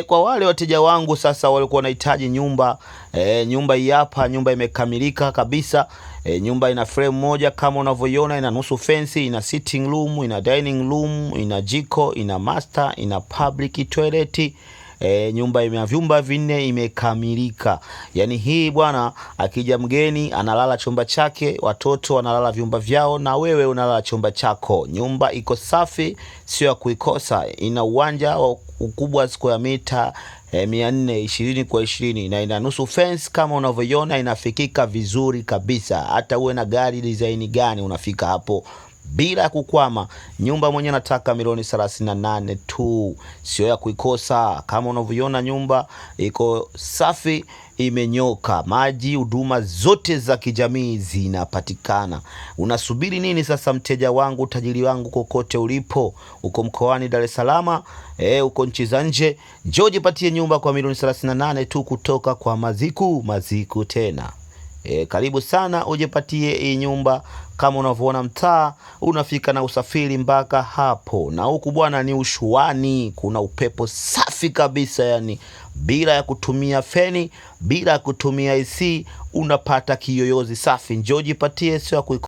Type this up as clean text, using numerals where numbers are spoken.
Kwa wale wateja wangu sasa walikuwa wanahitaji nyumba, nyumba hii hapa, nyumba imekamilika kabisa. Nyumba ina frame moja kama unavyoiona, ina nusu fence, ina sitting room, ina dining room, ina jiko, ina master, ina public toilet. Nyumba ina vyumba vinne, imekamilika. Yani hii bwana, akija mgeni analala chumba chake, watoto wanalala vyumba vyao, na wewe unalala chumba chako. Nyumba iko safi, sio ya kuikosa. Ina uwanja wa ukubwa square mita 420 kwa 20, na ina nusu fence kama unavyoiona, inafikika vizuri kabisa. Hata uwe na gari design gani unafika hapo bila kukwama. Nyumba mwenye nataka milioni 38 tu, sio ya kuikosa. Kama unavyoiona nyumba iko safi, imenyoka, maji, huduma zote za kijamii zinapatikana. Unasubiri nini sasa, mteja wangu, tajiri wangu, kokote ulipo, uko mkoani Dar es Salaam, uko nchi za nje, njoo jipatie nyumba kwa milioni 38 tu kutoka kwa Maziku tena. Karibu sana ujipatie hii nyumba. Kama unavyoona mtaa unafika na usafiri mpaka hapo, na huku bwana ni ushuani, kuna upepo safi kabisa, yani bila ya kutumia feni, bila ya kutumia AC, unapata kiyoyozi safi. Njoo jipatie, sio